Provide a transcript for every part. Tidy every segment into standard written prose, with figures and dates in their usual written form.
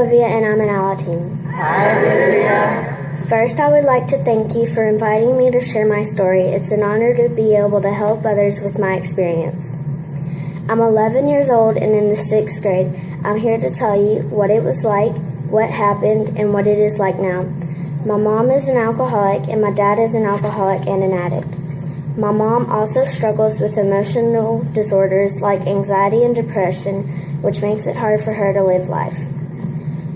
Olivia, and I'm an Alateen. Hi, Olivia. First, I would like to thank you for inviting me to share my story. It's an honor to be able to help others with my experience. I'm 11 years old and in the 6th grade. I'm here to tell you what it was like, what happened, and what it is like now. My mom is an alcoholic, and my dad is an alcoholic and an addict. My mom also struggles with emotional disorders like anxiety and depression, which makes it hard for her to live life.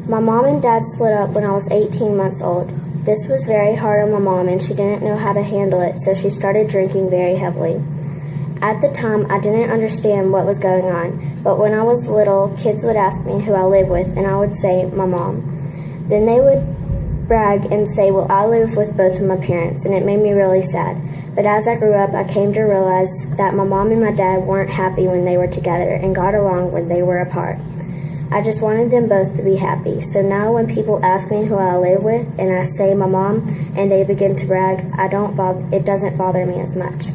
My mom and dad split up when I was 18 months old. This was very hard on my mom, and she didn't know how to handle it, so she started drinking very heavily. At the time, I didn't understand what was going on, but when I was little, kids would ask me who I live with, and I would say, my mom. Then they would brag and say, well, I live with both of my parents, and it made me really sad. But as I grew up, I came to realize that my mom and my dad weren't happy when they were together and got along when they were apart. I just wanted them both to be happy. So now when people ask me who I live with and I say my mom and they begin to brag, it doesn't bother me as much.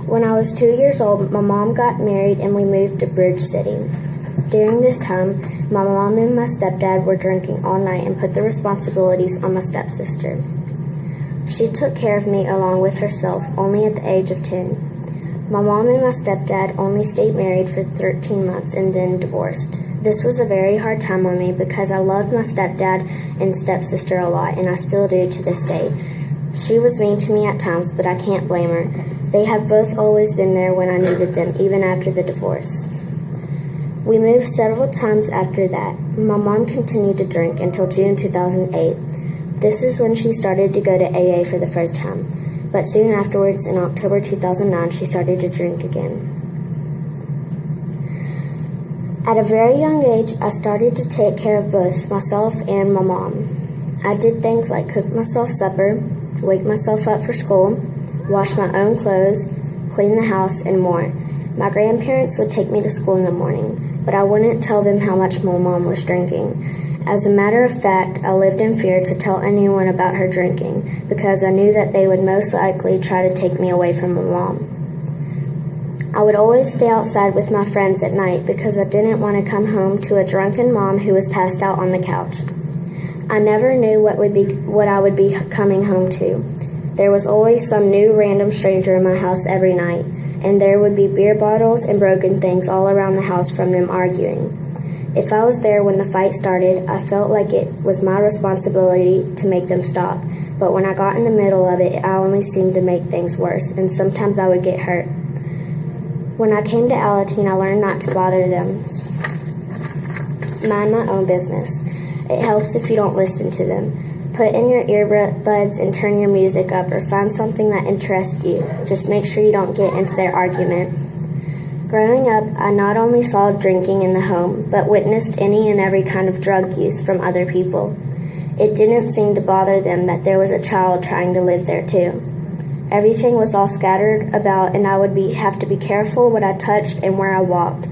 When I was 2 years old, my mom got married and we moved to Bridge City. During this time, my mom and my stepdad were drinking all night and put the responsibilities on my stepsister. She took care of me along with herself only at the age of 10. My mom and my stepdad only stayed married for 13 months and then divorced. This was a very hard time on me because I loved my stepdad and stepsister a lot, and I still do to this day. She was mean to me at times, but I can't blame her. They have both always been there when I needed them, even after the divorce. We moved several times after that. My mom continued to drink until June 2008. This is when she started to go to AA for the first time, but soon afterwards, in October 2009, she started to drink again. At a very young age, I started to take care of both myself and my mom. I did things like cook myself supper, wake myself up for school, wash my own clothes, clean the house, and more. My grandparents would take me to school in the morning, but I wouldn't tell them how much my mom was drinking. As a matter of fact, I lived in fear to tell anyone about her drinking because I knew that they would most likely try to take me away from my mom. I would always stay outside with my friends at night because I didn't want to come home to a drunken mom who was passed out on the couch. I never knew what I would be coming home to. There was always some new random stranger in my house every night, and there would be beer bottles and broken things all around the house from them arguing. If I was there when the fight started, I felt like it was my responsibility to make them stop. But when I got in the middle of it, I only seemed to make things worse, and sometimes I would get hurt. When I came to Alateen, I learned not to bother them. Mind my own business. It helps if you don't listen to them. Put in your earbuds and turn your music up, or find something that interests you. Just make sure you don't get into their argument. Growing up, I not only saw drinking in the home, but witnessed any and every kind of drug use from other people. It didn't seem to bother them that there was a child trying to live there too. Everything was all scattered about, and I would have to be careful what I touched and where I walked.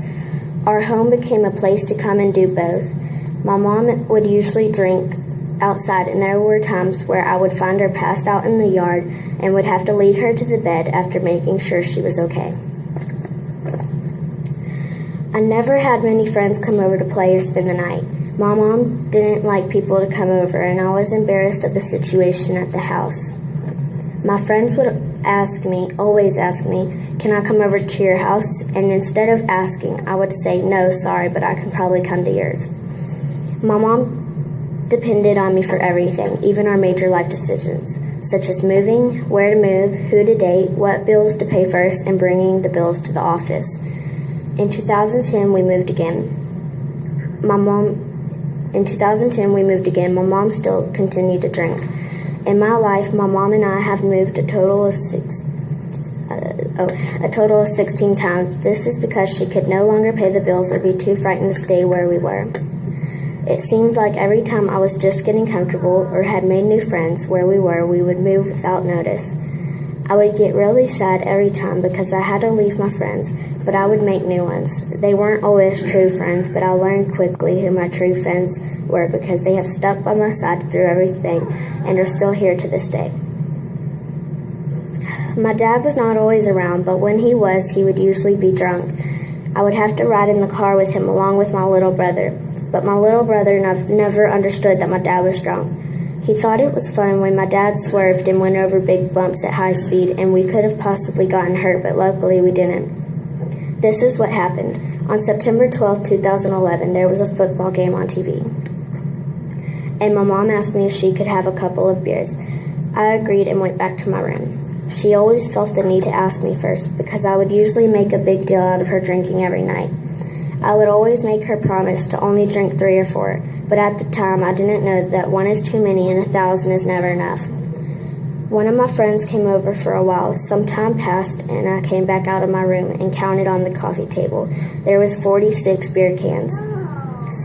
Our home became a place to come and do both. My mom would usually drink outside, and there were times where I would find her passed out in the yard and would have to lead her to the bed after making sure she was okay. I never had many friends come over to play or spend the night. My mom didn't like people to come over, and I was embarrassed of the situation at the house. My friends would always ask me, can I come over to your house? And instead of asking, I would say, no, sorry, but I can probably come to yours. My mom depended on me for everything, even our major life decisions, such as moving, where to move, who to date, what bills to pay first, and bringing the bills to the office. In 2010, we moved again. My mom still continued to drink. In my life, my mom and I have moved a total of 16 times. This is because she could no longer pay the bills or be too frightened to stay where we were. It seemed like every time I was just getting comfortable or had made new friends where we were, we would move without notice. I would get really sad every time because I had to leave my friends, but I would make new ones. They weren't always true friends, but I learned quickly who my true friends were because they have stuck by my side through everything and are still here to this day. My dad was not always around, but when he was, he would usually be drunk. I would have to ride in the car with him along with my little brother. But my little brother never understood that my dad was drunk. He thought it was fun when my dad swerved and went over big bumps at high speed, and we could have possibly gotten hurt, but luckily we didn't. This is what happened. On September 12, 2011, there was a football game on TV. And my mom asked me if she could have a couple of beers. I agreed and went back to my room. She always felt the need to ask me first, because I would usually make a big deal out of her drinking every night. I would always make her promise to only drink 3 or 4, but at the time I didn't know that 1 is too many and 1,000 is never enough. One of my friends came over for a while. Some time passed, and I came back out of my room and counted on the coffee table. There was 46 beer cans,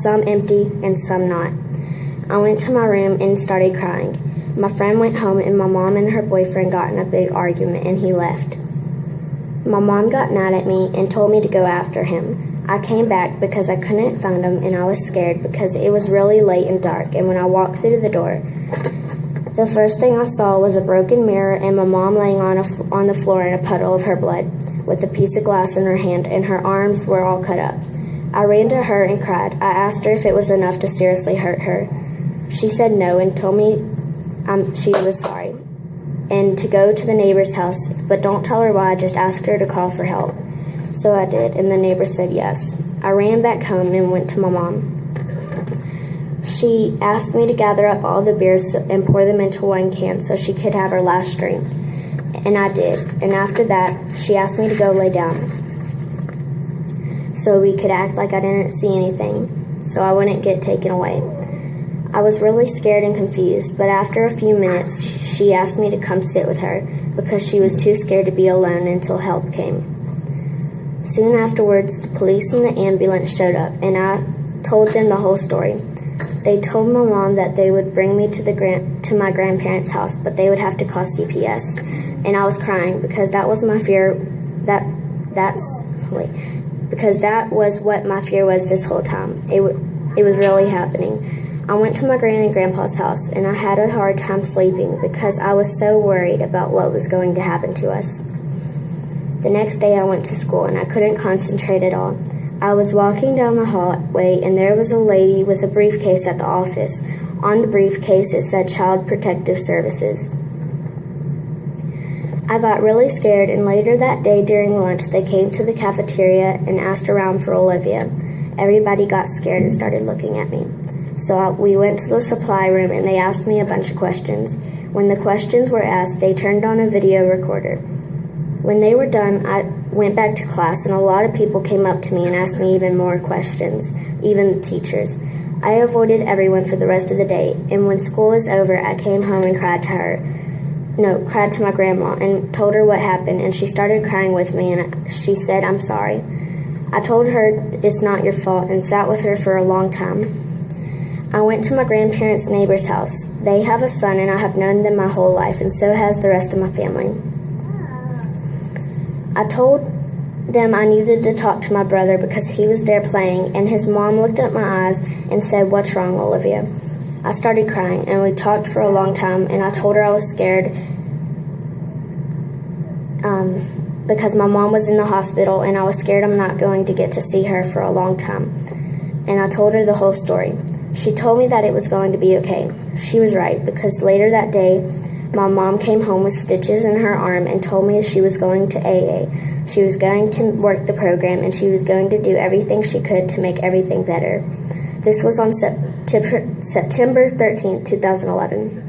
some empty and some not. I went to my room and started crying. My friend went home, and my mom and her boyfriend got in a big argument, and he left. My mom got mad at me and told me to go after him. I came back because I couldn't find him, and I was scared because it was really late and dark, and when I walked through the door, the first thing I saw was a broken mirror and my mom laying on the floor in a puddle of her blood with a piece of glass in her hand, and her arms were all cut up. I ran to her and cried. I asked her if it was enough to seriously hurt her. She said no and told me she was sorry and to go to the neighbor's house, but don't tell her why, just ask her to call for help. So I did, and the neighbor said yes. I ran back home and went to my mom. She asked me to gather up all the beers and pour them into 1 can so she could have her last drink. And I did. And after that, she asked me to go lay down so we could act like I didn't see anything, so I wouldn't get taken away. I was really scared and confused, but after a few minutes, she asked me to come sit with her because she was too scared to be alone until help came. Soon afterwards, the police and the ambulance showed up, and I told them the whole story. They told my mom that they would bring me to my grandparents' house, but they would have to call CPS. And I was crying because that was my fear. Because that was what my fear was this whole time. It was really happening. I went to my grand and grandpa's house, and I had a hard time sleeping because I was so worried about what was going to happen to us. The next day I went to school, and I couldn't concentrate at all. I was walking down the hallway, and there was a lady with a briefcase at the office. On the briefcase, it said Child Protective Services. I got really scared, and later that day during lunch, they came to the cafeteria and asked around for Olivia. Everybody got scared and started looking at me. So we went to the supply room, and they asked me a bunch of questions. When the questions were asked, they turned on a video recorder. When they were done, I went back to class, and a lot of people came up to me and asked me even more questions, even the teachers. I avoided everyone for the rest of the day, and when school was over, I came home and cried to my grandma and told her what happened, and she started crying with me, and she said, "I'm sorry." I told her it's not your fault and sat with her for a long time. I went to my grandparents' neighbor's house. They have a son, and I have known them my whole life, and so has the rest of my family. I told them I needed to talk to my brother because he was there playing, and his mom looked at my eyes and said, "What's wrong, Olivia?" I started crying, and we talked for a long time, and I told her I was scared because my mom was in the hospital, and I was scared I'm not going to get to see her for a long time. And I told her the whole story. She told me that it was going to be okay. She was right, because later that day, my mom came home with stitches in her arm and told me she was going to AA. She was going to work the program, and she was going to do everything she could to make everything better. This was on September 13, 2011.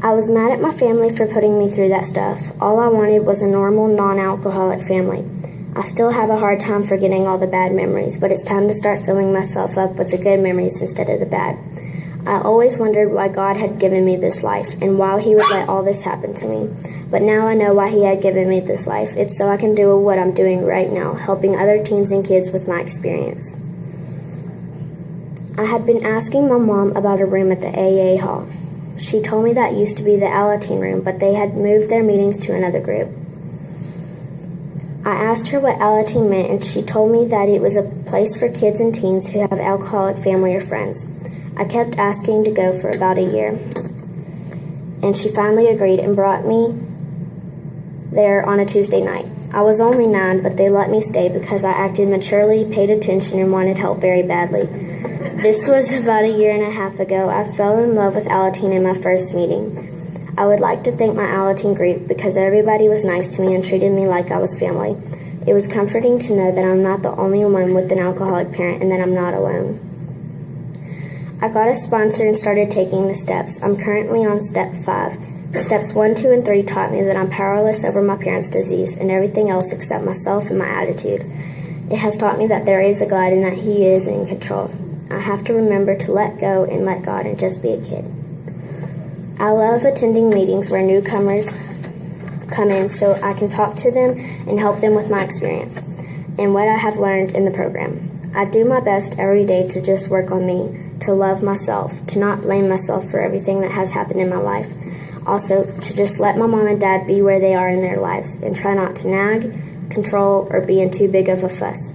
I was mad at my family for putting me through that stuff. All I wanted was a normal, non-alcoholic family. I still have a hard time forgetting all the bad memories, but it's time to start filling myself up with the good memories instead of the bad. I always wondered why God had given me this life and why He would let all this happen to me. But now I know why He had given me this life. It's so I can do what I'm doing right now, helping other teens and kids with my experience. I had been asking my mom about a room at the AA hall. She told me that used to be the Alateen room, but they had moved their meetings to another group. I asked her what Alateen meant, and she told me that it was a place for kids and teens who have alcoholic family or friends. I kept asking to go for about a year, and she finally agreed and brought me there on a Tuesday night. I was only 9, but they let me stay because I acted maturely, paid attention, and wanted help very badly. This was about a year and a half ago. I fell in love with Alateen in my first meeting. I would like to thank my Alateen group because everybody was nice to me and treated me like I was family. It was comforting to know that I'm not the only one with an alcoholic parent and that I'm not alone. I got a sponsor and started taking the steps. I'm currently on step 5. Steps 1, 2, and 3 taught me that I'm powerless over my parents' disease and everything else except myself and my attitude. It has taught me that there is a God and that He is in control. I have to remember to let go and let God and just be a kid. I love attending meetings where newcomers come in so I can talk to them and help them with my experience and what I have learned in the program. I do my best every day to just work on me, to love myself, to not blame myself for everything that has happened in my life. Also, to just let my mom and dad be where they are in their lives and try not to nag, control, or be in too big of a fuss.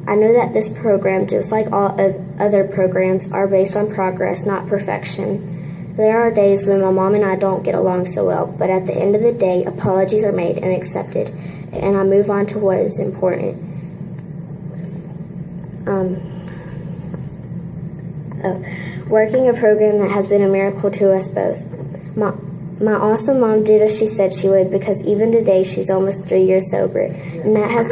I know that this program, just like all other programs, are based on progress, not perfection. There are days when my mom and I don't get along so well, but at the end of the day, apologies are made and accepted, and I move on to what is important. Working a program that has been a miracle to us both. My awesome mom did as she said she would because even today she's almost 3 years sober, and that has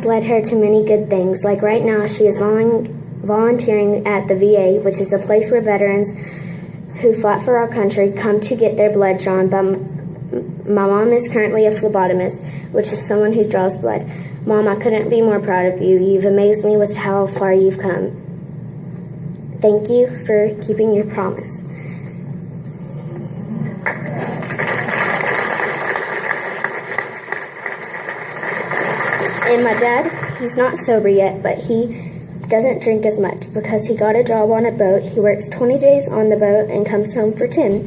led her to many good things. Like right now, she is volunteering at the VA, which is a place where veterans who fought for our country come to get their blood drawn. My mom is currently a phlebotomist, which is someone who draws blood. Mom, I couldn't be more proud of you. You've amazed me with how far you've come. Thank you for keeping your promise. And my dad, he's not sober yet, but he doesn't drink as much because he got a job on a boat. He works 20 days on the boat and comes home for 10.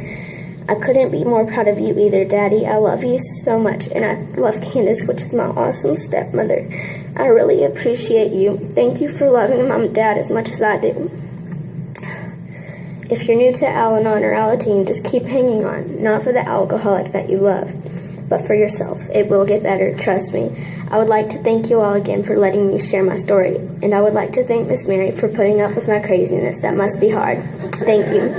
I couldn't be more proud of you either, Daddy. I love you so much, and I love Candace, which is my awesome stepmother. I really appreciate you. Thank you for loving Mom and Dad as much as I do. If you're new to Al-Anon or Alateen, just keep hanging on, not for the alcoholic that you love, but for yourself. It will get better, trust me. I would like to thank you all again for letting me share my story, and I would like to thank Miss Mary for putting up with my craziness. That must be hard. Thank you.